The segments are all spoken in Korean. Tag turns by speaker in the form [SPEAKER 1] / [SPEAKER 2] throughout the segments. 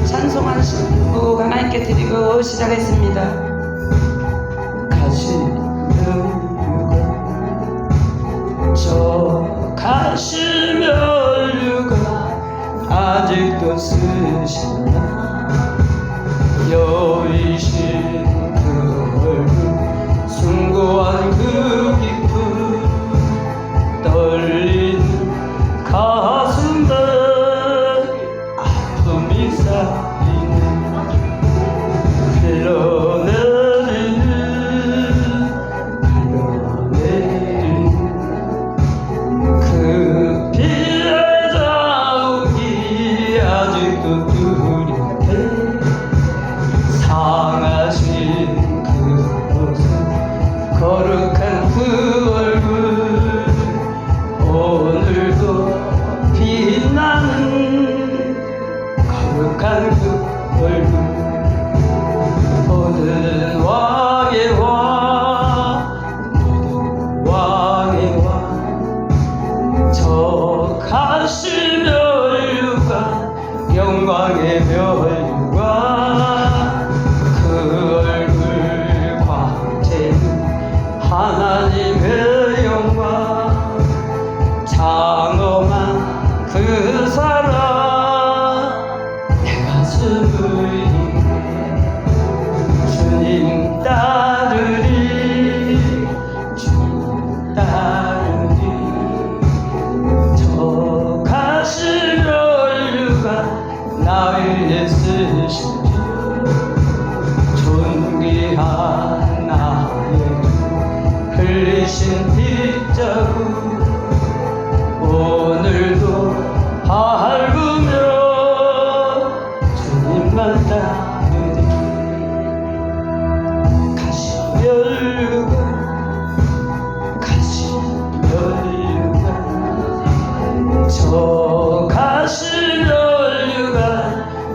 [SPEAKER 1] 찬송하시고 하나님께 드리고 시작했습니다.
[SPEAKER 2] 저 가시면류가 아직도 쓰시나 여이신 그 얼굴 숭고한 그 깊은 떨리는 가슴에 아픔이 쌓이는 흘러내리는 그 피해 자욱이 아직도 뚜렷해 상하신 그 모습 거룩한 그 얼굴 오늘도 빛나는 거룩한 그 얼굴 모든 왕의 왕 모든 왕의 왕 저 가시면류가 영광의 면류가 그 얼굴 광채는 하나님의 영광 장엄한 그 사랑 내 가슴을 주님 따르리 주님 따르리 저 가시면류가 나 위에 쓰신 존귀한 나의 흘리신 빗자국 오늘도 밟으며 주님만 따르리 가시면류가 저 가시면류가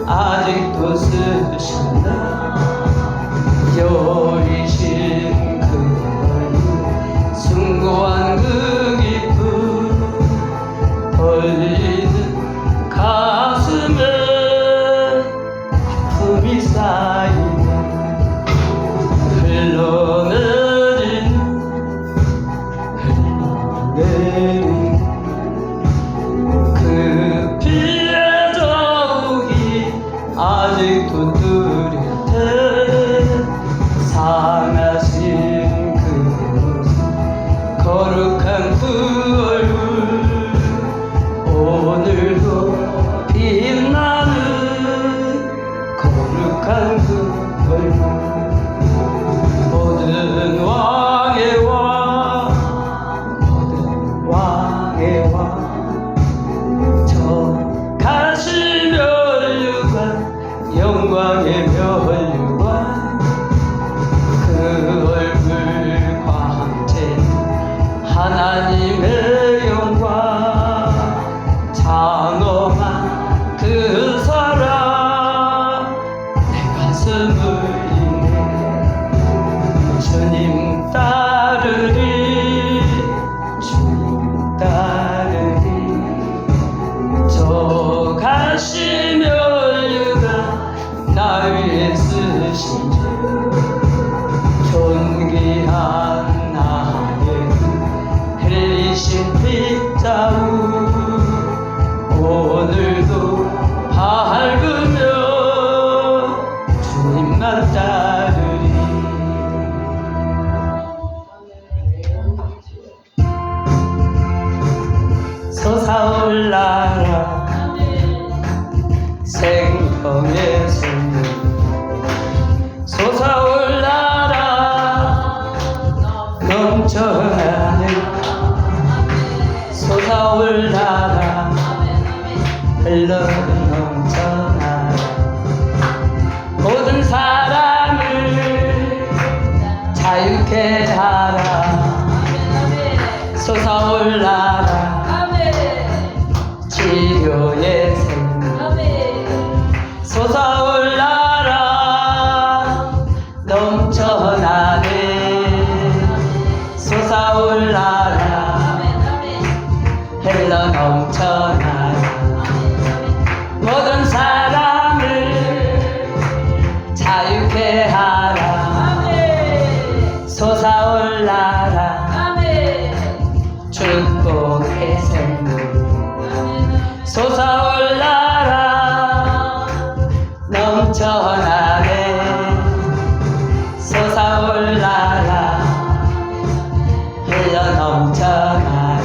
[SPEAKER 2] 아직도 쓰시나 여이신 그 얼굴 숭고한 그 깊은 떨리는 가슴에 아픔이 쌓이는 흘러내리는 그 피해 자국이 아직도 뚜렷해 상하신 그 모습 거룩한 그 얼굴 오늘도 빛나는 거룩한 그 얼굴 모든 왕의 왕 모든 왕의 왕 저 가시면류가 영광의 면류가 그 얼굴 광채는 하나님의 영광 장엄한 그 사랑 내 가슴을 인해 주님 따르리 주님 따르리 저 가시면류가 나 위에 쓰신 존귀한 나의 흘리신 빗자국 오늘도 밟으며 주님만 따르리 솟아올라라 생명의 샘물 솟아올라라 넘쳐나는 솟아올라라 흘러넘쳐나라 모든 사람을 자유케 하라 솟아올라라 치료의 샘물 솟아올라라 넘쳐나네 솟아올라라 흘러넘쳐나라 모든 사람을 넘쳐나네 솟아올라라 흘러 넘쳐나라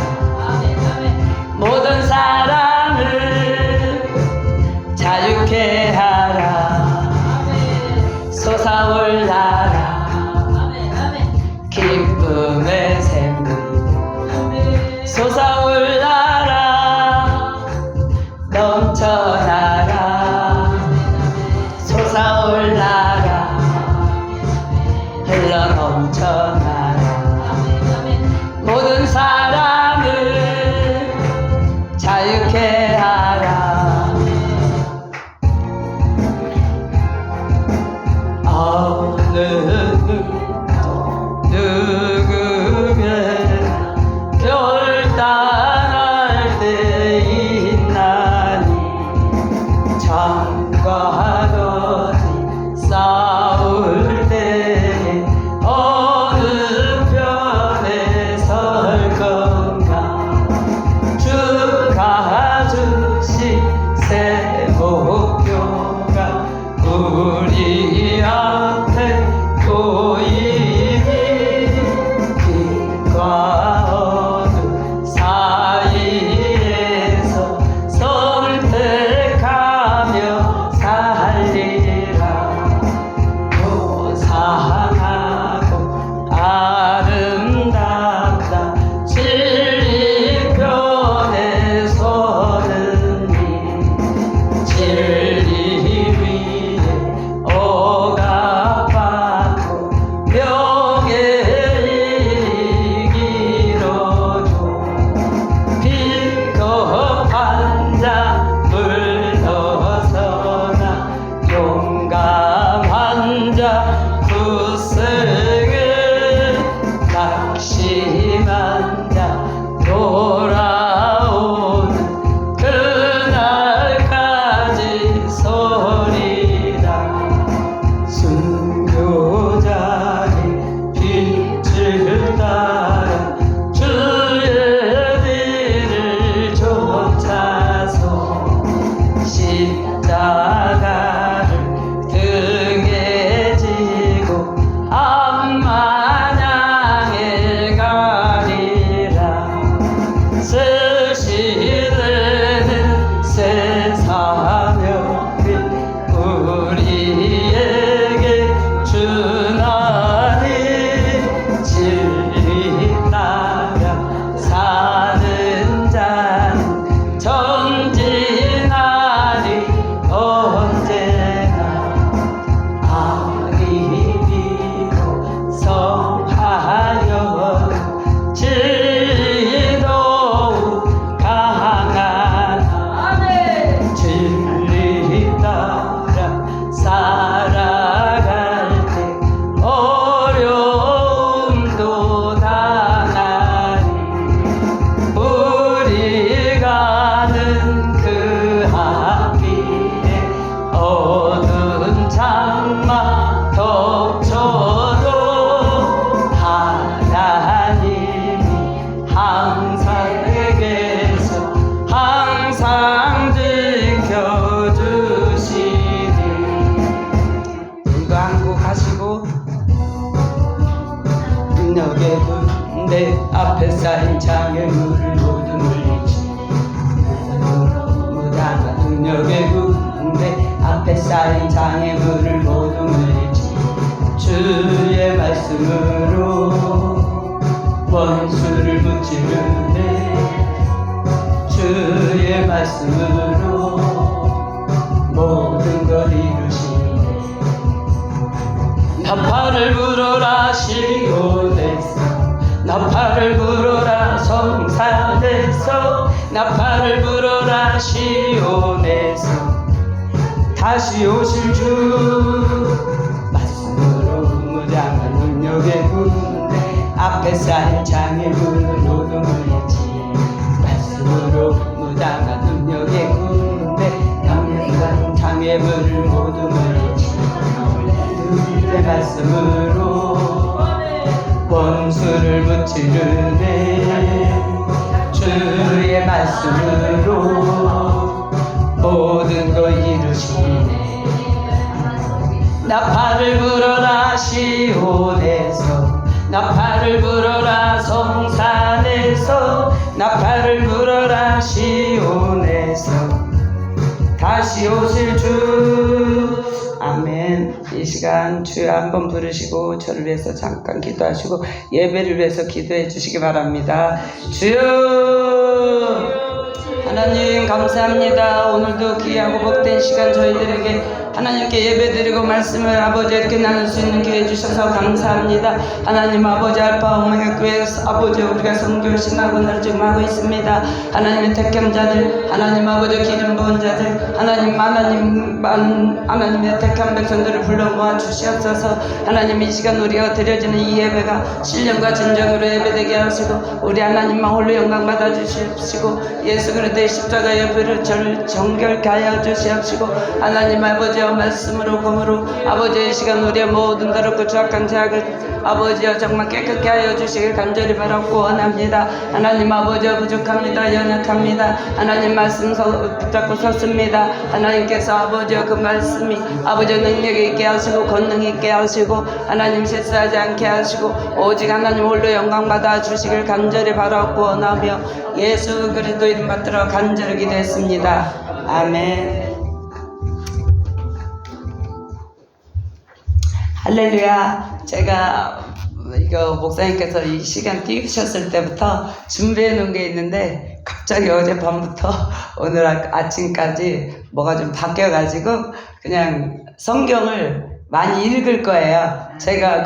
[SPEAKER 2] 모든 사람을 자유케 하라 솟아올라라 기쁨의 샘물 솟아올라라 넘쳐나라 솟아올라라 흘러 넘쳐나라 모든 사람을 자유케 하라 어느 누구면 결단할 때 있나니 창과 거지 싸울 때 어느 편에 설 건가 주가 주신 새 목표가 우리 앞에 보이니 빛과 어둠 사이에서 선택하며 살리라 고상하고 아름답다 진리편에 서는 이 진리 위에 억압받고 명예를 이기로줘 비겁한 자 물러서나 용감한 자 구승을 낙심한 자 돌아오는 그날까지 서리라 순교자의 빛을 따라 주의 길을 쫓아서 십자가를 등에 지고 앞마당에 가리라 스시되는 새 사명을 우리에게 주나니 진리 따라 사는 자는 전진하리 언제나 악이 비고 성하여 진리 더욱 강하나 진리 따라 살아갈 때 어려움도 당하리 우리 가는 그 앞길에 어두운 장막 덮쳐도 하나님이 항상 내게서 항상 지켜주시니 눈도 안고 가시고 능력의 군대 앞에 쌓인 장애물을 모두 물리치 무당한 능력의 군대 앞에 쌓인 장애물을 모두 물리치 주의 말씀으로 원수를 무찌르네 주의 말씀으로 모든 걸 이루시네 나팔을 불어라 시온에서 나팔을 불어라 성산에서 나팔을 불어라 시온에서 다시 오실 주 말씀으로 무장한 능력의 군대 앞에 쌓인 장애물을 모두 물리치 말씀으로 무장한 능력의 군대 강력한 장애물을 모두 물리치 내 말씀으로 원수를 무찌르네 주의 말씀으로 모든 걸 이루시네 나팔을 불어라 시온에서 나팔을 불어라 성산에서 나팔을 불어라 시온에서 다시 오실 주. 아멘. 이 시간 주여 한번 부르시고 저를 위해서 잠깐 기도하시고 예배를 위해서 기도해 주시기 바랍니다. 주여 하나님 감사합니다. 오늘도 귀하고 복된 시간 저희들에게 하나님께 예배드리고 말씀을 아버지 이렇게 나눌 수 있는 기회 주셔서 감사합니다. 하나님 아버지 알파 오메가 교회 아버지 우리가 선교신 학원을 지금 하고 있습니다. 하나님의 택한 자들 하나님 아버지 기름 부은 자들 하나님의 택한 백성들을 불러 모아 주시옵소서. 하나님 이 시간 우리가 드려지는 이 예배가 신령과 진정으로 예배되게 하시고 우리 하나님만 홀로 영광 받아 주시옵시고 예수 그리스도의 십자가의 불을 정결케 하여 주시옵시고 하나님 아버지와 말씀으로 검으로 아버지의 시간 우리의 모든 더럽고 추악한 죄악을 아버지여 정말 깨끗게 하여 주시길 간절히 바라고 원합니다. 하나님 아버지여 부족합니다. 연약합니다. 하나님 말씀 붙잡고 섰습니다. 하나님께서 아버지여 그 말씀이 아버지의 능력 있게 하시고 권능 있게 하시고 하나님 실수하지 않게 하시고 오직 하나님 홀로 영광 받아 주시길 간절히 바라고 원하며 예수 그리스도 이름 받들어 간절히 기도했습니다. 아멘. 할렐루야. 제가 이거 목사님께서 이 시간 띄우셨을 때부터 준비해 놓은 게 있는데 갑자기 어젯밤부터 오늘 아침까지 뭐가 좀 바뀌어 가지고 그냥 성경을 많이 읽을 거예요. 제가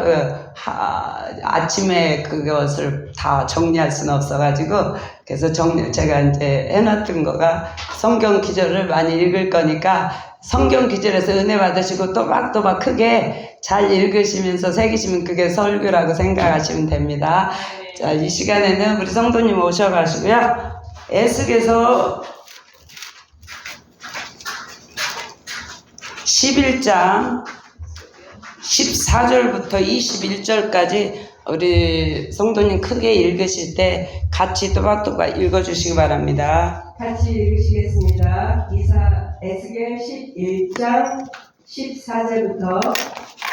[SPEAKER 2] 아침에 그것을 다 정리할 수는 없어 가지고 그래서 제가 이제 해놨던 거가 성경 기절을 많이 읽을 거니까 성경 기절에서 은혜 받으시고 또박또박 크게 잘 읽으시면서 새기시면 그게 설교라고 생각하시면 됩니다. 자, 이 시간에는 우리 성도님 오셔가시고요. 에스겔서 11장 14절부터 21절까지 우리 성도님 크게 읽으실 때 같이 또박또박 읽어주시기 바랍니다.
[SPEAKER 1] 같이 읽으시겠습니다. 에스겔 11장 14절부터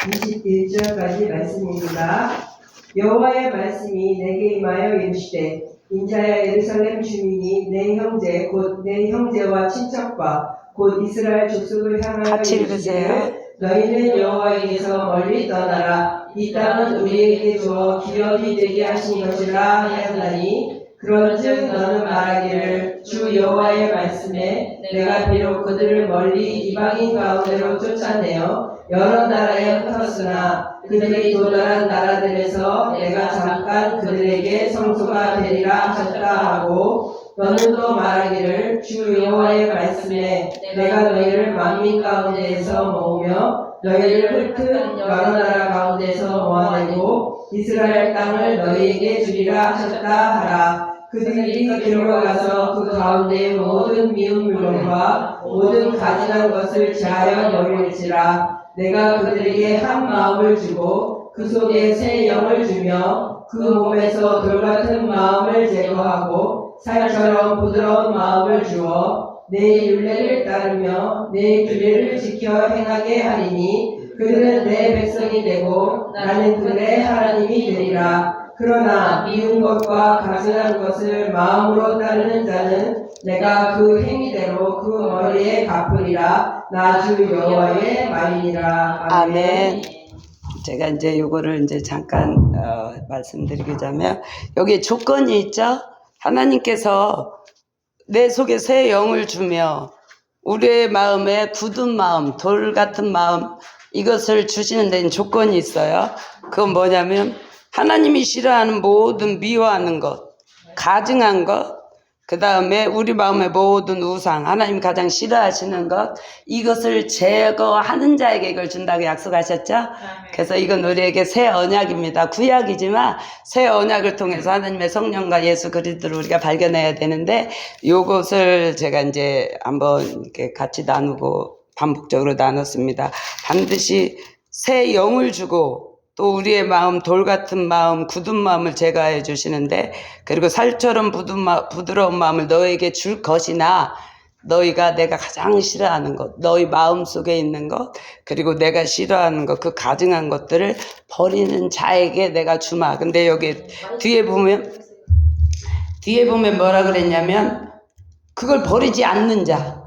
[SPEAKER 1] 21절까지 말씀입니다. 여호와의 말씀이 내게 임하여 이르시되 인자야 예루살렘 주민이 내 형제 곧 내 형제와 친척과 곧 이스라엘 족속을 향하여
[SPEAKER 2] 같이 읽으세요.
[SPEAKER 1] 너희는 여호와에게서 멀리 떠나라. 이 땅은 우리에게 주어 기업이 되게 하신 것이라 하였나니 그런즉 너는 말하기를 주 여호와의 말씀에 내가 비록 그들을 멀리 이방인 가운데로 쫓아내어 여러 나라에 흩었으나 그들이 도달한 나라들에서 내가 잠깐 그들에게 성소가 되리라 하셨다 하고 너는 또 말하기를 주 여호와의 말씀에 내가 너희를 만민 가운데에서 모으며 너희를 흩은 여러 나라 가운데서 모아내고 이스라엘 땅을 너희에게 주리라 하셨다 하라. 그들이 들어가서 그 가운데 모든 미운 물건과 모든 가진한 것을 제하여 버릴지라. 내가 그들에게 한 마음을 주고 그 속에 새 영을 주며 그 몸에서 돌같은 마음을 제거하고 살처럼 부드러운 마음을 주어 내 율례를 따르며 내 규례를 지켜 행하게 하리니 그들은 내 백성이 되고 나는 그들의 하나님이 되리라. 그러나 미운 것과 가증한 것을 마음으로 따르는 자는 내가 그 행위대로 그 머리에 갚으리라. 나 주 여호와의 말이니라.
[SPEAKER 2] 아멘. 제가 이제 요거를 이제 잠깐 말씀드리자면 여기 조건이 있죠. 하나님께서 내 속에 새 영을 주며 우리의 마음에 굳은 마음, 돌 같은 마음 이것을 주시는 데는 조건이 있어요. 그건 뭐냐면 하나님이 싫어하는 모든 미워하는 것, 가증한 것, 그 다음에 우리 마음의 모든 우상, 하나님 가장 싫어하시는 것, 이것을 제거하는 자에게 이걸 준다고 약속하셨죠? 그래서 이건 우리에게 새 언약입니다. 구약이지만 새 언약을 통해서 하나님의 성령과 예수 그리스도를 우리가 발견해야 되는데, 요것을 제가 이제 한번 이렇게 같이 나누고 반복적으로 나눴습니다. 반드시 새 영을 주고 또 우리의 마음, 돌 같은 마음, 굳은 마음을 제거해 주시는데, 그리고 살처럼 부드러운 마음을 너에게 줄 것이나 너희가 내가 가장 싫어하는 것, 너희 마음속에 있는 것, 그리고 내가 싫어하는 것, 그 가증한 것들을 버리는 자에게 내가 주마. 근데 여기 뒤에 보면 뭐라 그랬냐면 그걸 버리지 않는 자.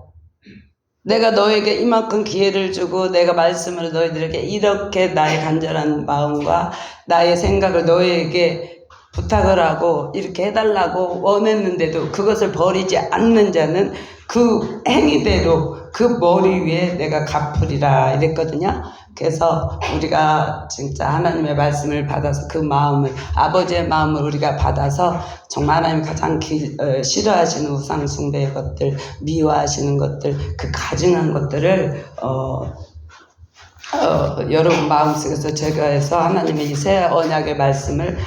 [SPEAKER 2] 내가 너에게 이만큼 기회를 주고 내가 말씀을 너희들에게 이렇게 나의 간절한 마음과 나의 생각을 너희에게 부탁을 하고 이렇게 해달라고 원했는데도 그것을 버리지 않는 자는 그 행위대로 그 머리 위에 내가 갚으리라 이랬거든요. 그래서 우리가 진짜 하나님의 말씀을 받아서 그 마음을, 아버지의 마음을 우리가 받아서 정말 하나님 가장 싫어하시는 우상숭배의 것들, 미워하시는 것들, 그 가증한 것들을 여러분 마음속에서 제거해서 하나님의 이 새 언약의 말씀을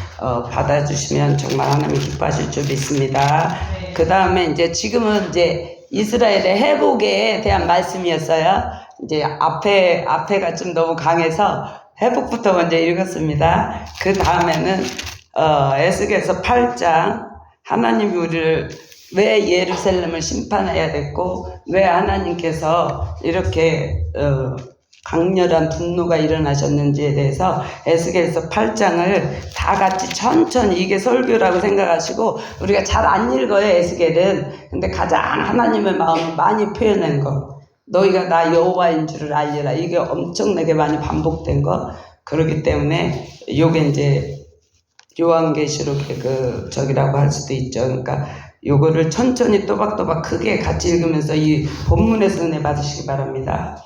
[SPEAKER 2] 받아주시면 정말 하나님 기뻐하실 줄 믿습니다. 그 다음에 이제 지금은 이제 이스라엘의 회복에 대한 말씀이었어요. 이제 앞에가 좀 너무 강해서 회복부터 먼저 읽었습니다. 그 다음에는 에스겔서 8장 하나님이 우리를 왜 예루살렘을 심판해야 됐고 왜 하나님께서 이렇게 강렬한 분노가 일어나셨는지에 대해서 에스겔서 8장을 다 같이 천천히, 이게 설교라고 생각하시고 우리가 잘 안 읽어요 에스겔은. 근데 가장 하나님의 마음을 많이 표현한 거, 너희가 나 여호와인 줄을 알리라, 이게 엄청나게 많이 반복된 거. 그렇기 때문에 요게 이제 요한계시록의 그 저기라고 할 수도 있죠. 그러니까 요거를 천천히 또박또박 크게 같이 읽으면서 이 본문에서 은혜 받으시기 바랍니다.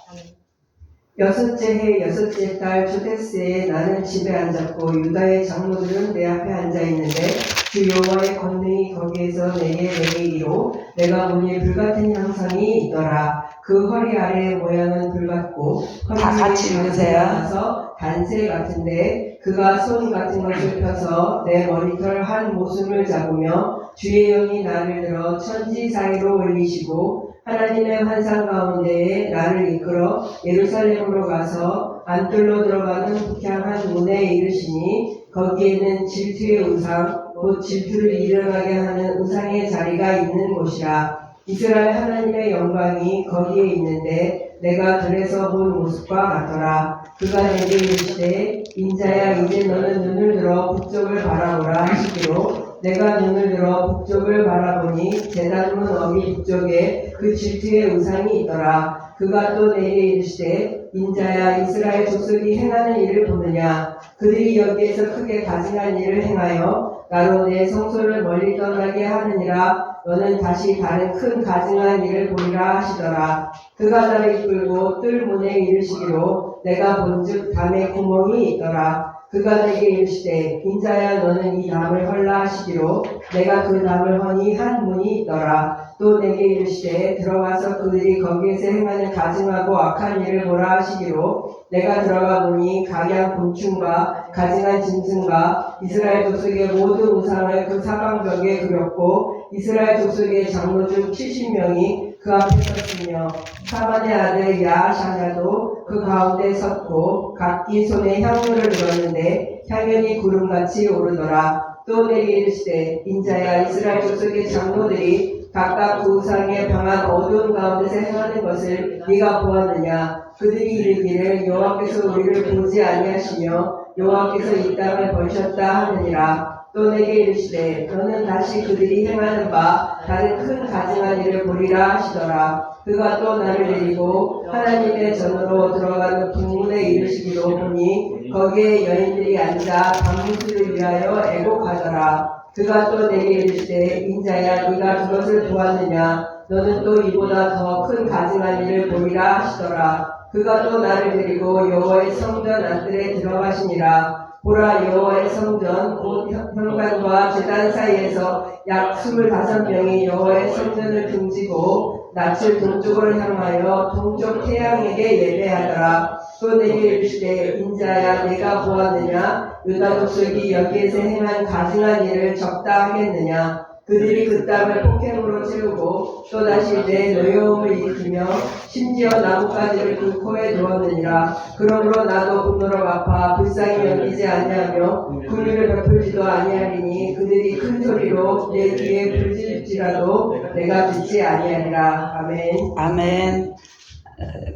[SPEAKER 1] 여섯째 해 여섯째 달 초대스에 나는 집에 앉았고 유다의 장로들은 내 앞에 앉아있는데 주 여호와의 권능이 거기에서 내게 이르기로 내가 보니 불같은 형상이 있더라. 그 허리 아래의 모양은 불같고
[SPEAKER 2] 다 같이 읽으세요.
[SPEAKER 1] 단새 같은데 그가 손 같은 것을 펴서 내 머리털 한 모순을 잡으며 주의 영이 나를 들어 천지 사이로 올리시고 하나님의 환상 가운데에 나를 이끌어 예루살렘으로 가서 안뜰로 들어가는 북향한 문에 이르시니 거기에는 질투의 우상 곧 질투를 일어나게 하는 우상의 자리가 있는 곳이라. 이스라엘 하나님의 영광이 거기에 있는데 내가 들에서 본 모습과 같더라. 그가 내게 이르시되 인자야 이제 너는 눈을 들어 북쪽을 바라보라 하시기로 내가 눈을 들어 북쪽을 바라보니 제단문 어미 북쪽에 그 질투의 우상이 있더라. 그가 또 내게 이르시되 인자야 이스라엘 족속이 행하는 일을 보느냐. 그들이 여기에서 크게 가증한 일을 행하여 나로 내 성소를 멀리 떠나게 하느니라. 너는 다시 다른 큰 가증한 일을 보리라 하시더라. 그가 나를 이끌고 뜰 문에 이르시기로 내가 본즉 담에 구멍이 있더라. 그가 내게 이르시되 인자야 너는 이 담을 헐라 하시기로 내가 그 담을 허니 한 문이 있더라. 또 내게 이르시되 들어가서 그들이 거기에서 행하는 가증하고 악한 일을 보라 하시기로 내가 들어가 보니 각양 곤충과 가증한 짐승과 이스라엘 족속의 모든 우상을 그 사방벽에 그렸고 이스라엘 족속의 장로 중 70명이 그 앞에 섰으며 사반의 아들 야샤냐도 그 가운데 섰고 각기 손에 향유를 들었는데 향연이 구름같이 오르더라. 또 내게 이르시되 인자야 이스라엘 족속의 장로들이 각각 그 우상의 방한 어두운 가운데서 행하는 것을 네가 보았느냐. 그들이 이르기를 여호와께서 우리를 보지 아니하시며 여호와께서 이 땅을 벌셨다 하느니라. 또 내게 이르시되 너는 다시 그들이 행하는 바 다른 큰 가증한 일을 보리라 하시더라. 그가 또 나를 데리고 하나님의 전으로 들어가는 북문에 이르시기로 보니 거기에 여인들이 앉아 밤무수를 위하여 애곡하더라. 그가 또 내게 이르시되 인자야 네가 그것을 보았느냐. 너는 또 이보다 더 큰 가증한 일을 보리라 하시더라. 그가 또 나를 데리고 여호와의 성전 안뜰에 들어가시니라. 보라 여호와의 성전 곧 현관과 제단 사이에서 약 25명이 여호와의 성전을 등지고 낯을 동쪽으로 향하여 동쪽 태양에게 예배하더라. 또 내게 이르시되 인자야 내가 보았느냐. 유다 족속이 여기에서 행한 가증한 일을 적다 하겠느냐. 그들이 그 땅을 폭행으로 채우고 또다시 내 노여움을 일으키며 심지어 나뭇가지를 그 코에 두었느니라. 그러므로 나도 분노로 갚아 불쌍히 여기지 아니하며 긍휼을 베풀지도 아니하리니 그들이 큰 소리로 내 귀에 부르짖을지라도 내가 듣지 아니하리라. 아멘.
[SPEAKER 2] 아멘.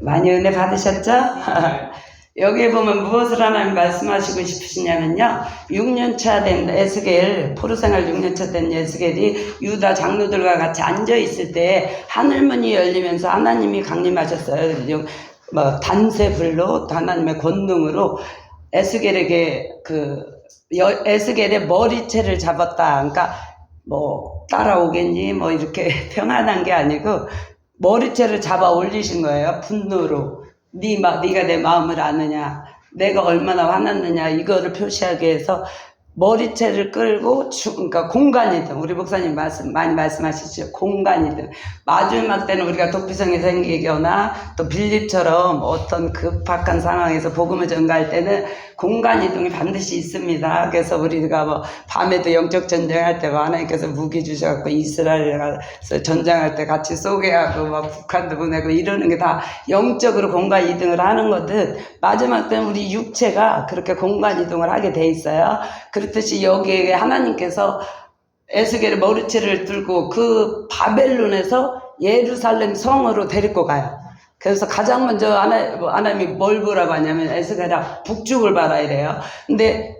[SPEAKER 2] 많이 은혜 받으셨죠? 여기에 보면 무엇을 하나님 말씀하시고 싶으시냐면요. 6년차 된 에스겔, 포로생활 6년차 된 에스겔이 유다 장로들과 같이 앉아있을 때 하늘문이 열리면서 하나님이 강림하셨어요. 뭐 단세불로 하나님의 권능으로 에스겔에게 에스겔의 머리채를 잡았다. 그러니까 뭐 따라오겠니? 뭐 이렇게 평안한 게 아니고 머리채를 잡아 올리신 거예요. 분노로. 네가 내 마음을 아느냐, 내가 얼마나 화났느냐, 이거를 표시하기 위해서 머리채를 끌고 그러니까 공간이든, 우리 목사님 많이 말씀하시죠. 공간이든, 마지막 때는 우리가 도피성이 생기거나 또 빌립처럼 어떤 급박한 상황에서 복음을 전가할 때는 공간 이동이 반드시 있습니다. 그래서 우리가 뭐 밤에도 영적 전쟁할 때 하나님께서 무기 주셔갖고 이스라엘 가서 전쟁할 때 같이 쏘게 하고 막 북한도 보내고 이러는 게 다 영적으로 공간 이동을 하는 거듯 마지막 때는 우리 육체가 그렇게 공간 이동을 하게 돼 있어요. 그렇듯이 여기에 하나님께서 에스겔의 머리채를 들고 그 바벨론에서 예루살렘 성으로 데리고 가요. 그래서 가장 먼저 하나님이 뭘 보라고 하냐면 에스겔아 북쪽을 봐라 이래요. 근데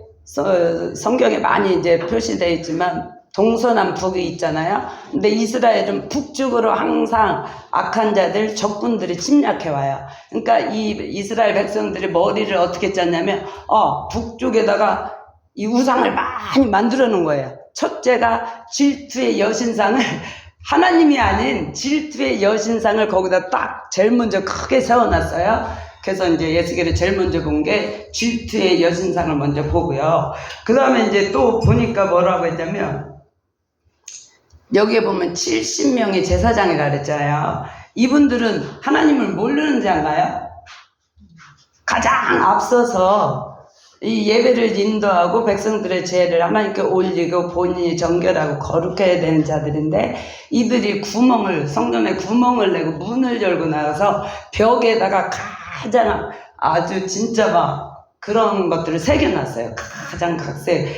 [SPEAKER 2] 성경에 많이 이제 표시되어 있지만 동서남북이 있잖아요. 근데 이스라엘은 북쪽으로 항상 악한 자들, 적군들이 침략해 와요. 그러니까 이 이스라엘 백성들이 머리를 어떻게 짰냐면 북쪽에다가 이 우상을 많이 만들어 놓은 거예요. 첫째가 질투의 여신상을 하나님이 아닌 질투의 여신상을 거기다 딱 제일 먼저 크게 세워놨어요. 그래서 이제 에스겔이 제일 먼저 본 게 질투의 여신상을 먼저 보고요. 그 다음에 이제 또 보니까 뭐라고 했냐면 여기에 보면 70명의 제사장이라 그랬잖아요. 이분들은 하나님을 모르는 자인가요? 가장 앞서서 이 예배를 인도하고 백성들의 죄를 하나님께 올리고 본인이 정결하고 거룩해야 되는 자들인데 이들이 성전에 구멍을 내고 문을 열고 나가서 벽에다가 가장 아주 진짜 막 그런 것들을 새겨놨어요. 가장 각색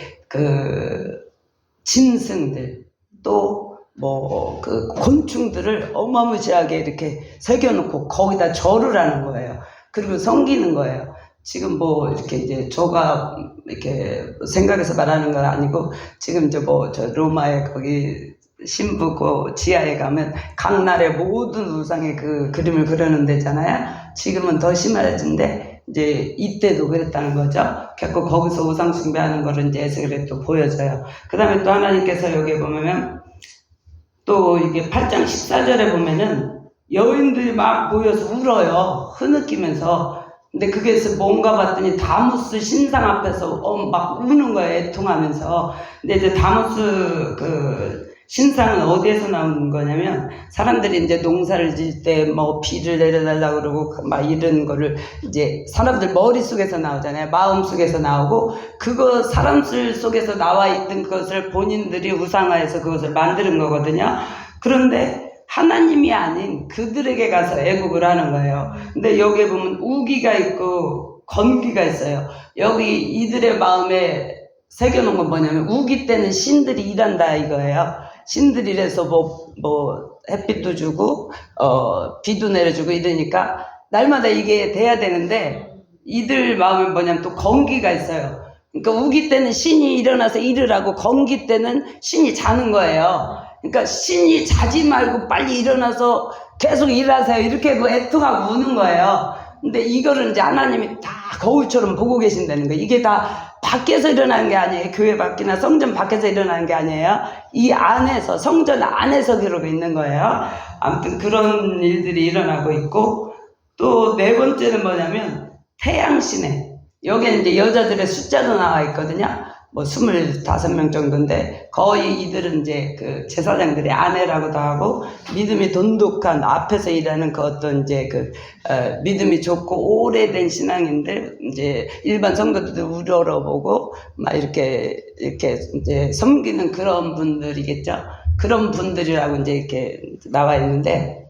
[SPEAKER 2] 짐승들 또 뭐 곤충들을 어마무시하게 이렇게 새겨놓고 거기다 절을 하는 거예요. 그리고 섬기는 거예요. 지금 뭐 이렇게 이제 저가 이렇게 생각해서 말하는 건 아니고 지금 이제 저 로마에 거기 신부고 지하에 가면 각날의 모든 우상의 그 그림을 그려놓은 데잖아요. 지금은 더 심해진데 이제 이때도 그랬다는 거죠. 결국 거기서 우상 숭배하는 거를 이제 에스겔에 또 보여져요. 그 다음에 또 하나님께서 여기 보면 또 이게 8장 14절에 보면은 여인들이 막 모여서 울어요. 흐느끼면서. 근데 그게 뭔가 봤더니 다무스 신상 앞에서 막 우는 거예요. 애통하면서. 근데 이제 다무스 신상은 어디에서 나오는 거냐면 사람들이 이제 농사를 지을 때 뭐 비를 내려달라고 그러고 막 이런 거를 이제 사람들 머릿속에서 나오잖아요. 마음속에서 나오고 그거 사람들 속에서 나와 있던 것을 본인들이 우상화해서 그것을 만드는 거거든요. 그런데 하나님이 아닌 그들에게 가서 애국을 하는 거예요. 근데 여기에 보면 우기가 있고 건기가 있어요. 여기 이들의 마음에 새겨놓은 건 뭐냐면 우기 때는 신들이 일한다 이거예요. 신들이 이래서 뭐 햇빛도 주고 비도 내려주고 이러니까 날마다 이게 돼야 되는데 이들 마음에 뭐냐면 또 건기가 있어요. 그러니까 우기 때는 신이 일어나서 일을 하고 건기 때는 신이 자는 거예요. 그러니까 신이 자지 말고 빨리 일어나서 계속 일하세요. 이렇게 애통하고 우는 거예요. 근데 이거를 이제 하나님이 다 거울처럼 보고 계신다는 거예요. 이게 다 밖에서 일어나는 게 아니에요. 교회 밖이나 성전 밖에서 일어나는 게 아니에요. 이 안에서, 성전 안에서 그러고 있는 거예요. 아무튼 그런 일들이 일어나고 있고 또 네 번째는 뭐냐면 태양신에 여기에 이제 여자들의 숫자도 나와 있거든요. 뭐 25명 정도인데 거의 이들은 이제 제사장들의 아내라고도 하고 믿음이 돈독한 앞에서 일하는 그 어떤 이제 믿음이 좋고 오래된 신앙인들 이제 일반 성도들도 우러러보고 막 이렇게 이제 섬기는 그런 분들이겠죠. 그런 분들이라고 이제 이렇게 나와 있는데,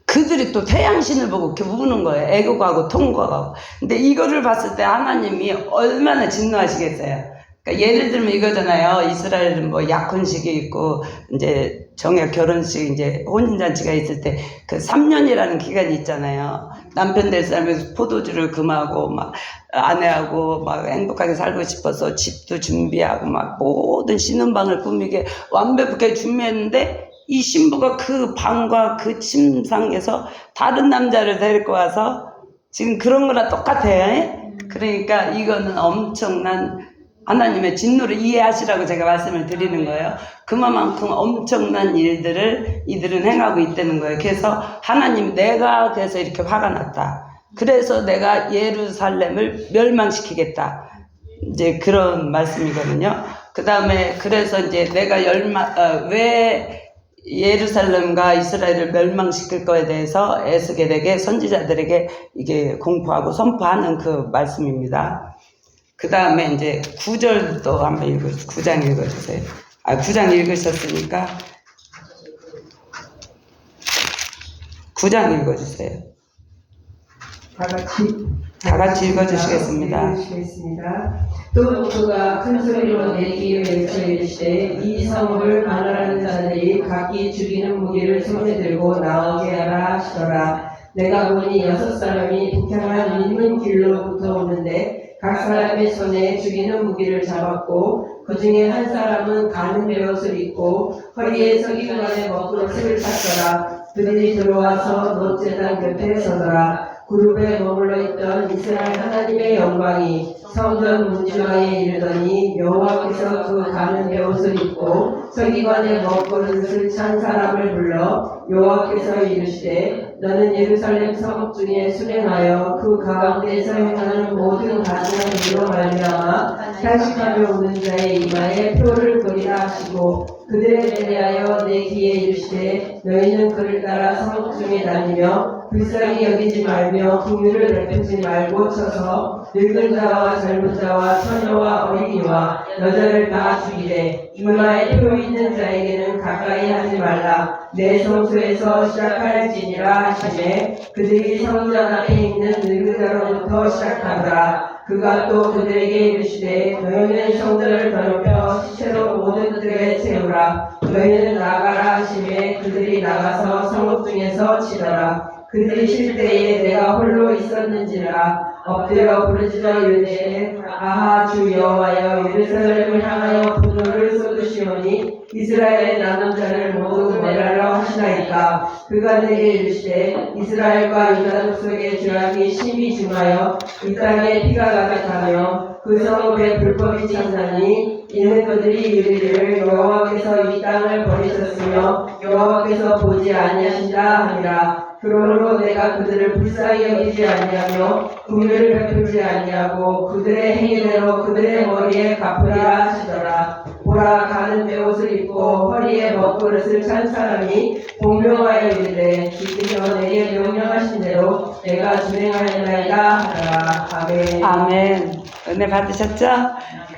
[SPEAKER 2] 그들이 또 태양신을 보고 이렇게 우는 거예요. 애국하고 통곡하고. 근데 이거를 봤을 때 하나님이 얼마나 진노하시겠어요. 그러니까 예를 들면 이거잖아요. 이스라엘은 뭐 약혼식이 있고 이제 정약 결혼식, 이제 혼인잔치가 있을 때 그 3년이라는 기간이 있잖아요. 남편 될 사람이 포도주를 금하고 막 아내하고 막 행복하게 살고 싶어서 집도 준비하고 막 모든 신혼방을 꾸미게 완벽하게 준비했는데, 이 신부가 그 방과 그 침상에서 다른 남자를 데리고 와서 지금 그런 거랑 똑같아요. 그러니까 이거는 엄청난 하나님의 진노를 이해하시라고 제가 말씀을 드리는 거예요. 그만큼 엄청난 일들을 이들은 행하고 있다는 거예요. 그래서 하나님, 내가 그래서 이렇게 화가 났다. 그래서 내가 예루살렘을 멸망시키겠다. 이제 그런 말씀이거든요. 그 다음에 그래서 이제 내가 왜 예루살렘과 이스라엘을 멸망시킬 거에 대해서 에스겔에게, 선지자들에게 이게 공포하고 선포하는 그 말씀입니다. 그 다음에 이제 9절도 한번 9장 읽어주세요. 9장 읽으셨으니까 9장 읽어주세요. 다 같이 읽어주시겠습니다.
[SPEAKER 1] 또 그가 큰 소리로 내 귀에 외쳐 이르시되, 이 성을 반환하는 자들이 각기 죽이는 무기를 손에 들고 나오게 하라 하시더라. 내가 보니 6사람이 북향한 인문 길로부터 오는데 각 사람의 손에 죽이는 무기를 잡았고, 그 중에 한 사람은 가는 베옷을 입고 허리에 서기관의 먹구름을 탔더라. 그들이 들어와서 놋제단 곁에 서더라. 그룹에 머물러 있던 이스라엘 하나님의 영광이 성전 문지방에 이르더니, 여호와께서 그 가는 베옷을 입고 서기관의 먹그릇을 찬 사람을 불러 여호와께서 이르시되, 너는 예루살렘 성읍 중에 수행하여 그 가운데에서 행하는 모든 가증한 일로 말미암아 탄식하며 우는 자의 이마에 표를 그리라 하시고, 그들에 대하여 내 귀에 이르시되, 너희는 그를 따라 성읍 중에 다니며 불쌍히 여기지 말며 긍휼을 베푸지 말고 쳐서 늙은 자와 젊은 자와 처녀와 어린이와 여자를 다 죽이되, 이마에 표 있는 자에게는 가까이 하지 말라. 내 성소에서 시작할지니라 하시매, 그들이 성전 앞에 있는 늙은 자로부터 시작하더라. 그가 또 그들에게 이르시되, 너희는 성전을 더럽혀 시체로 모든 뜰에 채우라. 너희는 나가라 하시매, 그들이 나가서 성읍 중에서 치더라. 그들이 쉴 때에 내가 홀로 있었는지라. 엎드려 부르짖어 이르되, 아하 주 여호와여, 예루살렘을 향하여 분노를 쏟으시오니 이스라엘의 남은 자를 모두 멸하려 하시나이까. 그가 내게 이르시되, 이스라엘과 유다 족속의 죄악이 심히 중하여 이 땅에 피가 가득하며 그 성읍에 불법이 찬다니, 이는 그들이 이르기를 여호와께서 이 땅을 버리셨으며 여호와께서 보지 아니하신다 하니라. 그러므로 내가 그들을 불쌍히 여기지 아니하며 긍휼을 베풀지 아니하고 그들의 행위대로 그들의 머리에 갚으리라 하시더라. 보라, 가는 베옷을 입고 허리에 먹그릇을 찬 사람이 공명하여 이르되, 주께서 내게 명령하신 대로 내가 준행하였나이다 하더라. 아멘.
[SPEAKER 2] 아멘. 은혜 받으셨죠?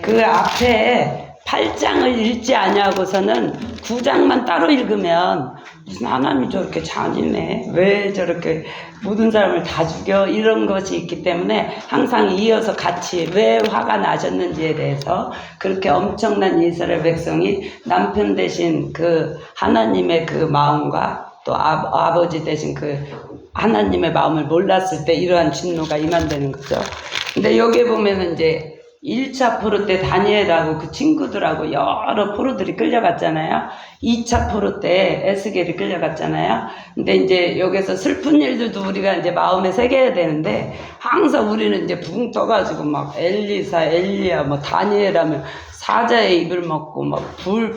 [SPEAKER 2] 그 앞에 8장을 읽지 아니하고서는 9장만 따로 읽으면, 무슨 하나님이 저렇게 잔인해, 왜 저렇게 모든 사람을 다 죽여, 이런 것이 있기 때문에 항상 이어서 같이 왜 화가 나셨는지에 대해서, 그렇게 엄청난 이스라엘 백성이 남편 대신 그 하나님의 그 마음과 또 아버지 대신 그 하나님의 마음을 몰랐을 때 이러한 진노가 임한다는 거죠. 근데 여기 보면은 이제 1차 포로 때 다니엘하고 그 친구들하고 여러 포로들이 끌려갔잖아요. 2차 포로 때 에스겔이 끌려갔잖아요. 근데 이제 여기서 슬픈 일들도 우리가 이제 마음에 새겨야 되는데, 항상 우리는 이제 붕 떠가지고 막 엘리사, 엘리야, 뭐 다니엘 하면 사자의 입을 먹고 막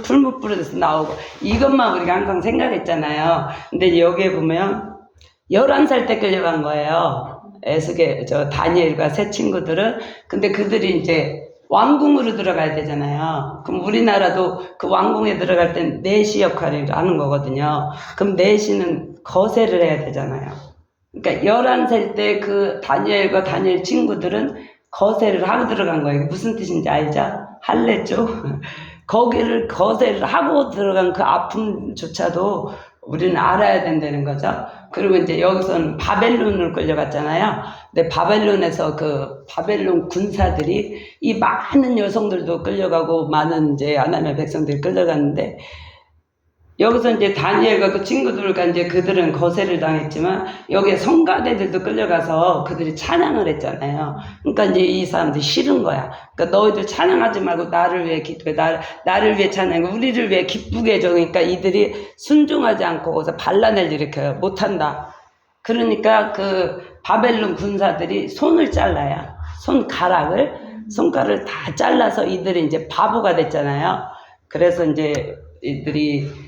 [SPEAKER 2] 풀무불에서 나오고, 이것만 우리가 항상 생각했잖아요. 근데 여기에 보면 11살 때 끌려간 거예요. 에스겔, 다니엘과 세 친구들은. 근데 그들이 이제 왕궁으로 들어가야 되잖아요. 그럼 우리나라도 그 왕궁에 들어갈 땐 내시 역할을 하는 거거든요. 그럼 내시는 거세를 해야 되잖아요. 그러니까 11살 때 그 다니엘과 다니엘 친구들은 거세를 하고 들어간 거예요. 무슨 뜻인지 알죠? 할례죠? 거기를 거세를 하고 들어간 그 아픔조차도 우리는 알아야 된다는 거죠. 그리고 이제 여기서는 바벨론으로 끌려갔잖아요. 근데 바벨론에서 그 바벨론 군사들이 이 많은 여성들도 끌려가고 많은 이제 하나님의 백성들이 끌려갔는데 여기서 이제 다니엘과 그 친구들과 이제 그들은 거세를 당했지만 여기에 성가대들도 끌려가서 그들이 찬양을 했잖아요. 그러니까 이제 이 사람들이 싫은 거야. 그러니까 너희들 찬양하지 말고 나를 위해 기도해. 나를 위해 찬양해. 우리를 위해 기쁘게 해줘. 그러니까 이들이 순종하지 않고 거기서 반란을 일으켜요. 못한다. 그러니까 그 바벨론 군사들이 손을 잘라요. 손가락을 다 잘라서 이들이 이제 바보가 됐잖아요. 그래서 이제 이들이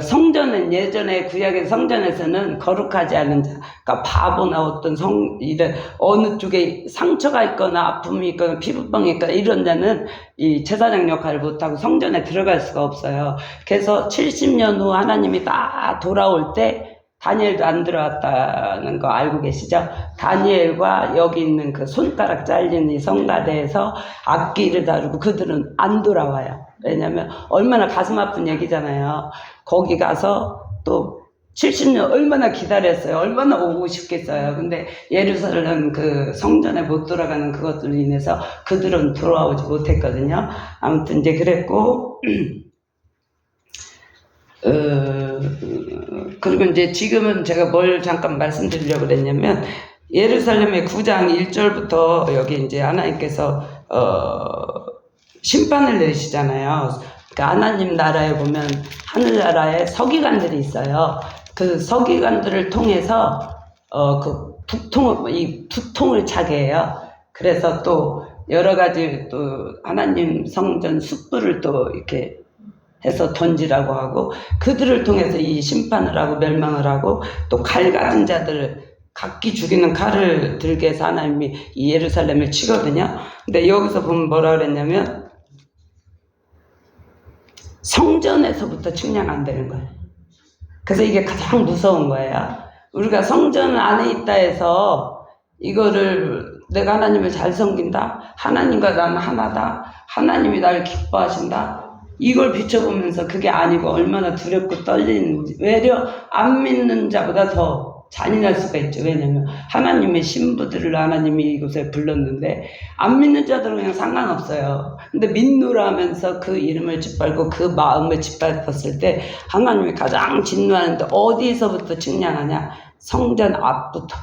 [SPEAKER 2] 성전은 예전에 구약의 성전에서는 거룩하지 않은 자, 그러니까 바보나 어떤 이런 어느 쪽에 상처가 있거나 아픔이 있거나 피부병이 있거나 이런 자는 이 제사장 역할을 못하고 성전에 들어갈 수가 없어요. 그래서 70년 후 하나님이 다 돌아올 때 다니엘도 안 들어왔다는 거 알고 계시죠? 다니엘과 여기 있는 그 손가락 잘린 이 성가대에서 악기를 다루고 그들은 안 돌아와요. 왜냐면 얼마나 가슴 아픈 얘기잖아요. 거기 가서 또 70년 얼마나 기다렸어요. 얼마나 오고 싶겠어요. 근데 예루살렘 그 성전에 못 돌아가는 그것들로 인해서 그들은 돌아오지 못했거든요. 아무튼 이제 그랬고 그리고 이제 지금은 제가 뭘 잠깐 말씀드리려고 그랬냐면 예루살렘의 9장 1절부터 여기 이제 하나님께서 심판을 내리시잖아요. 그러니까 하나님 나라에 보면 하늘나라에 서기관들이 있어요. 그 서기관들을 통해서 그 두통을 차게 해요. 그래서 또 여러 가지 또 하나님 성전 숯불을 또 이렇게 해서 던지라고 하고 그들을 통해서 이 심판을 하고 멸망을 하고 또 칼 같은 자들을 각기 죽이는 칼을 들게 해서 하나님이 이 예루살렘을 치거든요. 근데 여기서 보면 뭐라 그랬냐면 성전에서부터 측량 안 되는 거예요. 그래서 이게 가장 무서운 거예요. 우리가 성전 안에 있다 해서 이거를 내가 하나님을 잘 섬긴다. 하나님과 나는 하나다. 하나님이 나를 기뻐하신다. 이걸 비춰보면서 그게 아니고 얼마나 두렵고 떨리는지. 외려 안 믿는 자보다 더 잔인할 수가 있죠. 왜냐면 하나님의 신부들을 하나님이 이곳에 불렀는데 안 믿는 자들은 그냥 상관없어요. 근데 믿노라 하면서 그 이름을 짓밟고 그 마음을 짓밟았을 때 하나님이 가장 진노하는데 어디서부터 측량하냐? 성전 앞부터.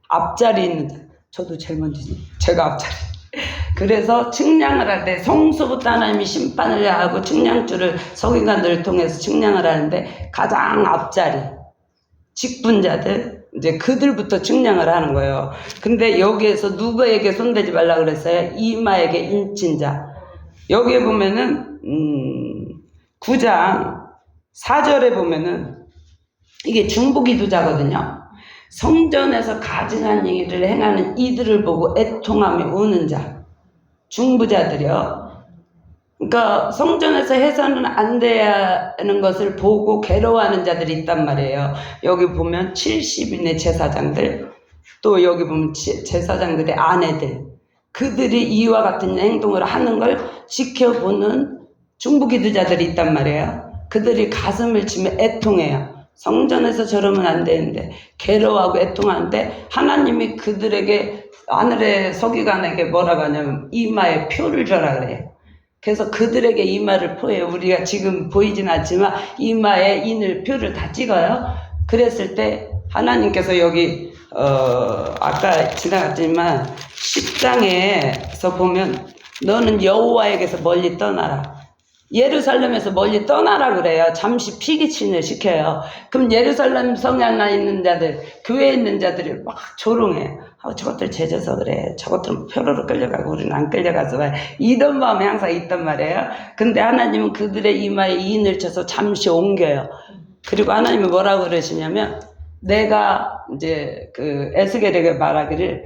[SPEAKER 2] 앞자리 있는 자. 저도 제일 먼저 제가 앞자리. 그래서 측량을 할 때 성소부터 하나님이 심판을 하고 측량줄을 서기관들을 통해서 측량을 하는데 가장 앞자리 직분자들 이제 그들부터 측량을 하는 거예요. 근데 여기에서 누구에게 손대지 말라 그랬어요? 이마에게 인친 자. 여기에 보면은 9장 4절에 보면은 이게 중보기도자거든요. 성전에서 가증한 일을 행하는 이들을 보고 애통하며 우는 자. 중부자들이요. 그러니까 성전에서 해서는 안 되는 것을 보고 괴로워하는 자들이 있단 말이에요. 여기 보면 70인의 제사장들, 또 여기 보면 제사장들의 아내들, 그들이 이와 같은 행동을 하는 걸 지켜보는 중부기도자들이 있단 말이에요. 그들이 가슴을 치며 애통해요. 성전에서 저러면 안 되는데 괴로워하고 애통하는데 하나님이 그들에게 하늘의 서기관에게 뭐라고 하냐면 이마에 표를 줘라 그래요. 그래서 그들에게 이마를 포해요. 우리가 지금 보이진 않지만 이마에 인을 표를 다 찍어요. 그랬을 때 하나님께서 여기 아까 지나갔지만 10장에서 보면 너는 여호와에게서 멀리 떠나라. 예루살렘에서 멀리 떠나라 그래요. 잠시 피기친을 시켜요. 그럼 예루살렘 성향에 있는 자들, 교회에 있는 자들이 막 조롱해. 저것들 제져서 그래. 저것들은 표로로 끌려가고 우리는 안 끌려가서 왜. 이런 마음이 항상 있단 말이에요. 근데 하나님은 그들의 이마에 이인을 쳐서 잠시 옮겨요. 그리고 하나님이 뭐라고 그러시냐면 내가 이제 그 에스겔에게 말하기를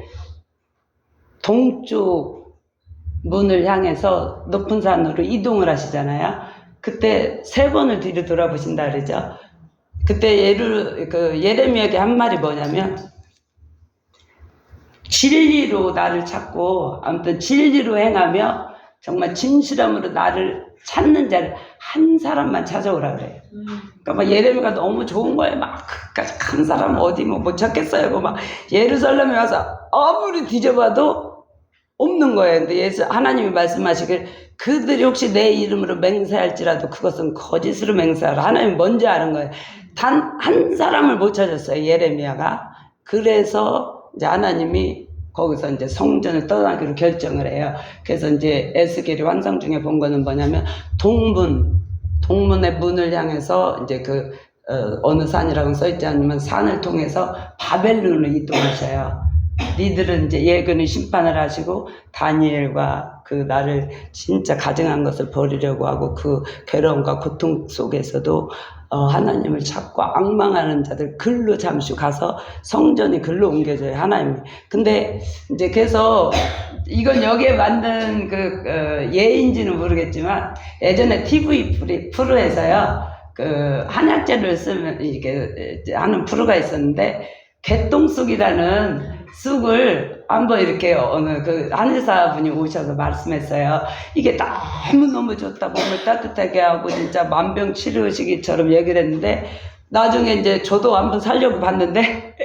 [SPEAKER 2] 동쪽 문을 향해서 높은 산으로 이동을 하시잖아요. 그때 3번을 뒤로 돌아보신다 그러죠. 그때 예레미야에게 한 말이 뭐냐면 진리로 나를 찾고 아무튼 진리로 행하며 정말 진실함으로 나를 찾는 자를 한 사람만 찾아오라 그래요. 그러니까 막 예레미야가 너무 좋은 거예요. 막 그까지 한 사람 어디 뭐 못 찾겠어요. 막 예루살렘에 와서 아무리 뒤져봐도 없는 거예요. 근데 하나님이 말씀하시길 그들이 혹시 내 이름으로 맹세할지라도 그것은 거짓으로 맹세하라. 하나님이 뭔지 아는 거예요. 단 한 사람을 못 찾았어요. 예레미야가. 그래서 이제 하나님이 거기서 이제 성전을 떠나기로 결정을 해요. 그래서 이제 에스겔이 환상 중에 본 거는 뭐냐면 동문의 문을 향해서 이제 어느 산이라고는 써있지 않지만 산을 통해서 바벨론으로 이동하셔요. 니들은 이제 예근의 심판을 하시고 다니엘과 그 나를 진짜 가증한 것을 버리려고 하고 그 괴로움과 고통 속에서도 하나님을 찾고 앙망하는 자들 글로 잠시 가서 성전이 글로 옮겨져요. 하나님이. 근데 이제 그래서 이건 여기에 만든 예인지는 모르겠지만 예전에 TV 프로에서요 한약재를 쓰면 이렇게 하는 프로가 있었는데 개똥쑥이라는 쑥을 한번 이렇게 어느 한의사분이 오셔서 말씀했어요. 이게 너무너무 좋다. 몸을 따뜻하게 하고 진짜 만병치료식이처럼 얘기를 했는데 나중에 이제 저도 한번 살려고 봤는데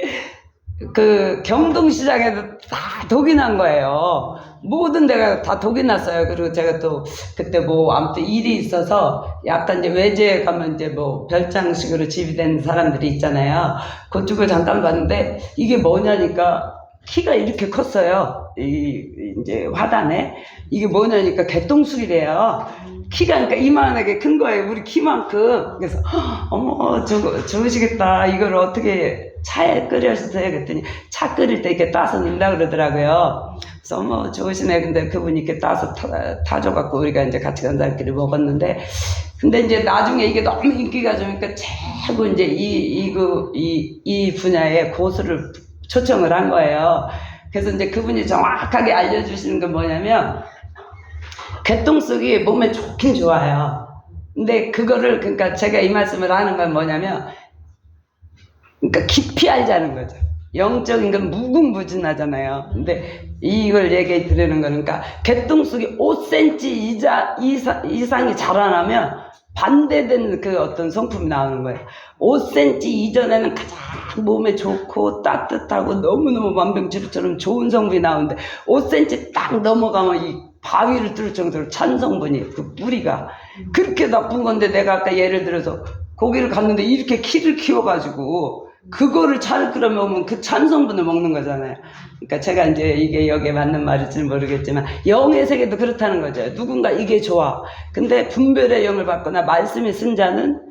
[SPEAKER 2] 그 경동시장에도 다 독이 난 거예요. 모든 데가 다 독이 났어요. 그리고 제가 또 그때 아무튼 일이 있어서 약간 이제 외지에 가면 이제 별장식으로 지휘된 사람들이 있잖아요. 그쪽을 잠깐 봤는데 이게 뭐냐니까 키가 이렇게 컸어요. 이제 화단에. 이게 뭐냐니까 개똥쑥이래요. 키가 그러니까 이만하게 큰 거예요. 우리 키만큼. 그래서 어머 저거 좋으시겠다. 이걸 어떻게 차에 끓여서 해야겠더니 차 끓일 때 이렇게 따서 넣는다 그러더라고요. 그래서 어머 좋으시네. 근데 그분이 이렇게 따서 타줘갖고 우리가 이제 같이 간사람끼리 먹었는데 근데 이제 나중에 이게 너무 인기가 좋으니까 최고 이제 이 분야에 고수를 초청을 한 거예요. 그래서 이제 그분이 정확하게 알려주시는 건 뭐냐면 개똥쑥이 몸에 좋긴 좋아요. 근데 그거를 그러니까 제가 이 말씀을 하는 건 뭐냐면 그러니까 깊이 알자는 거죠. 영적인 건 무궁무진하잖아요. 근데 이걸 얘기해 드리는 거는 그러니까 개똥쑥이 5cm 이상이 자라나면 반대된 어떤 성품이 나오는 거예요. 5cm 이전에는 가장 몸에 좋고 따뜻하고 너무너무 만병치료처럼 좋은 성분이 나오는데 5cm 딱 넘어가면 이 바위를 뚫을 정도로 찬 성분이 그 뿌리가 그렇게 나쁜 건데 내가 아까 예를 들어서 고기를 갔는데 이렇게 키를 키워가지고 그거를 그러면 그 찬 성분을 먹는 거잖아요. 그러니까 제가 이제 이게 여기에 맞는 말일지는 모르겠지만 영의 세계도 그렇다는 거죠. 누군가 이게 좋아. 근데 분별의 영을 받거나 말씀이 쓴 자는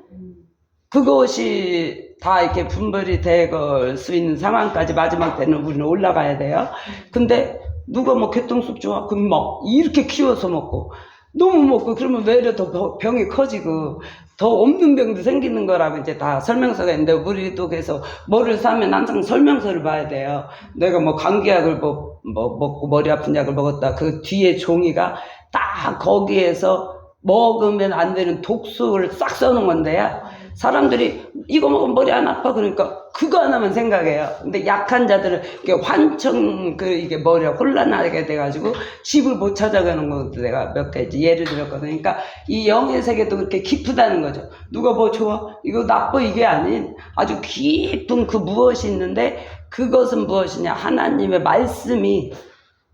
[SPEAKER 2] 그것이 다 이렇게 분별이 되걸 수 있는 상황까지 마지막 때는 우리는 올라가야 돼요. 근데 누가 개똥쑥 좋아? 그럼 이렇게 키워서 먹고 너무 먹고 그러면 외려 더 병이 커지고 더 없는 병도 생기는 거라고 이제 다 설명서가 있는데 우리도 그래서 뭐를 사면 항상 설명서를 봐야 돼요. 내가 감기약을 먹고 머리 아픈 약을 먹었다. 그 뒤에 종이가 딱 거기에서 먹으면 안 되는 독소를 싹 써놓은 건데요. 사람들이 이거 먹으면 머리 안 아파 그러니까 그거 하나만 생각해요. 근데 약한 자들은 이게 머리가 혼란하게 돼가지고 집을 못 찾아가는 것도 내가 몇 가지 예를 들었거든요. 그러니까 이 영의 세계도 그렇게 깊다는 거죠. 누가 좋아? 이거 나빠 이게 아닌 아주 깊은 그 무엇이 있는데 그것은 무엇이냐? 하나님의 말씀이.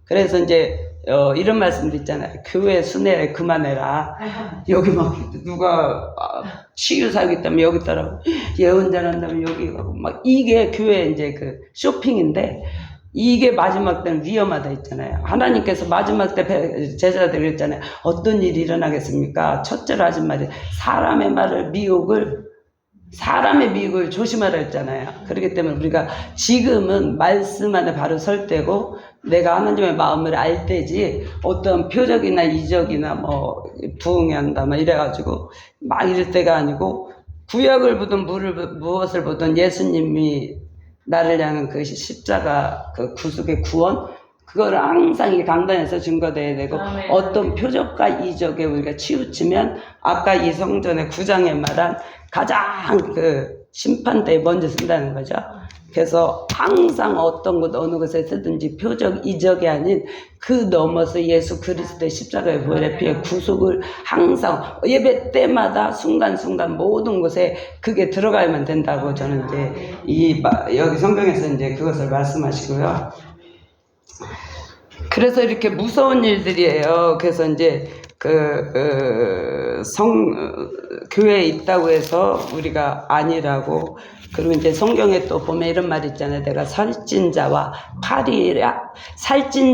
[SPEAKER 2] 그래서 이제 이런 말씀도 있잖아요. 교회 순회를 그만해라. 여기 누가 치유 사겠다면 여기 따라고 예언자 한다면 여기 가고 이게 교회 이제 쇼핑인데 이게 마지막 때는 위험하다 했잖아요. 하나님께서 마지막 때 제자들 그랬잖아요. 어떤 일이 일어나겠습니까? 첫째로 하신 말이 사람의 미혹을 조심하라 했잖아요. 그렇기 때문에 우리가 지금은 말씀 안에 바로 설 때고 내가 하나님의 마음을 알 때지 어떤 표적이나 이적이나 부흥이 한다 이래가지고 이럴 때가 아니고 구약을 보든 무엇을 보든 예수님이 나를 향한 그 십자가 그 구속의 구원 그거를 항상 이 강단에서 증거돼야 되고 어떤 표적과 이적에 우리가 치우치면 아까 이 성전의 9장에 말한 가장 심판대에 먼저 쓴다는 거죠. 그래서 항상 어떤 곳 어느 곳에 쓰든지 표적 이적이 아닌 그 넘어서 예수 그리스도의 십자가의 보혈의 피의 구속을 항상 예배 때마다 순간순간 모든 곳에 그게 들어가야만 된다고 저는 이제 여기 성경에서 이제 그것을 말씀하시고요. 그래서 이렇게 무서운 일들이에요. 그래서 이제 교회에 있다고 해서 우리가 아니라고. 그리고 이제 성경에 또 보면 이런 말이 있잖아요. 내가 살찐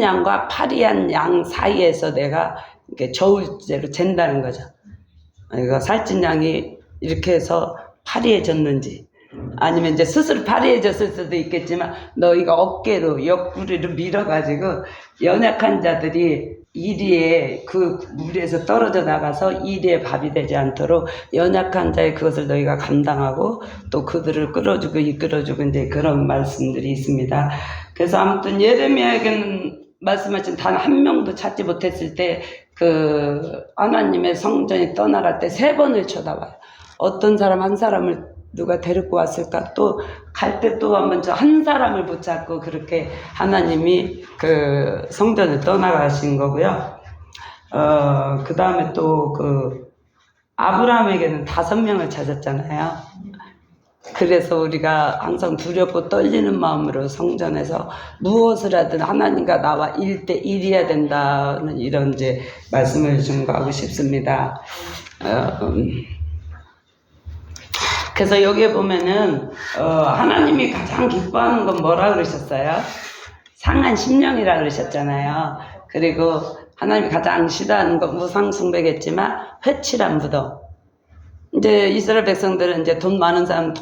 [SPEAKER 2] 양과 파리한 양 사이에서 내가 이렇게 저울제로 잰다는 거죠. 그러니까 살찐 양이 이렇게 해서 파리해졌는지, 아니면 이제 스스로 파리해졌을 수도 있겠지만 너희가 어깨로 옆구리로 밀어가지고 연약한 자들이 이리에 그 무리에서 떨어져 나가서 이리에 밥이 되지 않도록 연약한 자의 그것을 너희가 감당하고 또 그들을 끌어주고 이끌어주고 이제 그런 말씀들이 있습니다. 그래서 아무튼 예레미야에게는 말씀하신 단 한 명도 찾지 못했을 때 그 하나님의 성전이 떠나갈 때 3번을 쳐다봐요. 어떤 사람 한 사람을 누가 데리고 왔을까? 또 갈 때 또 한번 저 한 사람을 붙잡고 그렇게 하나님이 그 성전을 떠나가신 거고요. 그 다음에 또 그 아브라함에게는 5명을 찾았잖아요. 그래서 우리가 항상 두렵고 떨리는 마음으로 성전에서 무엇을 하든 하나님과 나와 1대1이어야 된다는 이런 이제 말씀을 증거하고 싶습니다. 그래서 여기에 보면은 하나님이 가장 기뻐하는 건 뭐라 그러셨어요? 상한 심령이라 그러셨잖아요. 그리고 하나님이 가장 싫어하는 건 무상숭배겠지만 회칠한 무덤. 이제 이스라엘 백성들은 이제 돈 많은 사람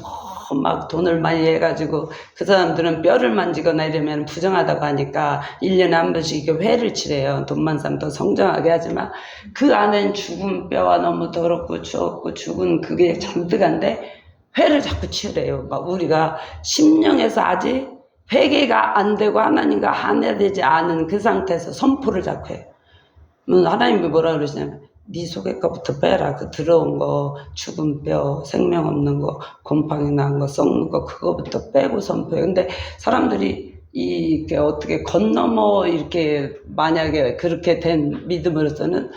[SPEAKER 2] 막 돈을 많이 해가지고 그 사람들은 뼈를 만지거나 이러면 부정하다고 하니까 1년에 한 번씩 이렇게 회를 치래요. 돈 많은 사람 더 성정하게 하지만 그 안엔 죽은 뼈와 너무 더럽고 추웠고 죽은 그게 잔뜩한데 회를 자꾸 치래요. 막 우리가 심령에서 아직 회개가 안 되고 하나님과 하나되지 않은 그 상태에서 선포를 자꾸 해요. 하나님이 뭐라 그러시냐면 네 속에 거부터 빼라. 그 더러운 거, 죽은 뼈, 생명 없는 거, 곰팡이 난 거, 썩는 거 그거부터 빼고 선포해요. 근데 사람들이 이게 어떻게 건너머 이렇게 만약에 그렇게 된 믿음으로서는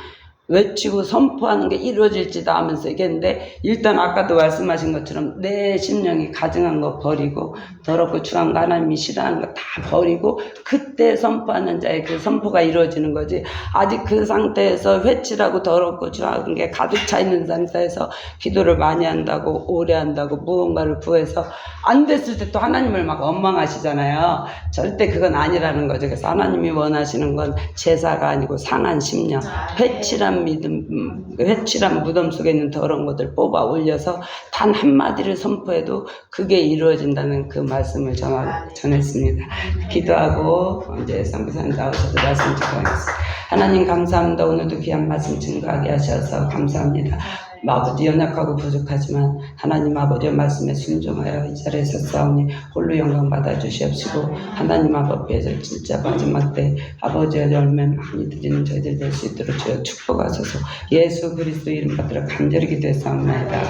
[SPEAKER 2] 외치고 선포하는 게 이루어질지도 하면서 얘기했는데 일단 아까도 말씀하신 것처럼 내 심령이 가증한 거 버리고 더럽고 추한 거 하나님이 싫어하는 거 다 버리고 그때 선포하는 자의 그 선포가 이루어지는 거지. 아직 그 상태에서 회칠하고 더럽고 추한 게 가득 차 있는 상태에서 기도를 많이 한다고 오래 한다고 무언가를 구해서 안 됐을 때 또 하나님을 막 원망하시잖아요. 절대 그건 아니라는 거죠. 그래서 하나님이 원하시는 건 제사가 아니고 상한 심령, 회칠한 믿음, 회칠한 무덤 속에 있는 더러운 것들 뽑아 올려서 단 한마디를 선포해도 그게 이루어진다는 그 말씀을 전했습니다. 기도하고 이제 선교사님 나오셔서 말씀 증거하겠습니다. 하나님 감사합니다. 오늘도 귀한 말씀 증거하게 하셔서 감사합니다. 아버지 연약하고 부족하지만 하나님 아버지의 말씀에 순종하여 이 자리에 섰사오니 홀로 영광 받아주시옵시고 하나님 아버지의 진짜 마지막 때 아버지의 열매 많이 드리는 저희들 될 수 있도록 주여 축복하소서. 예수 그리스도 이름 받들어 간절히 기도했사옵나이다.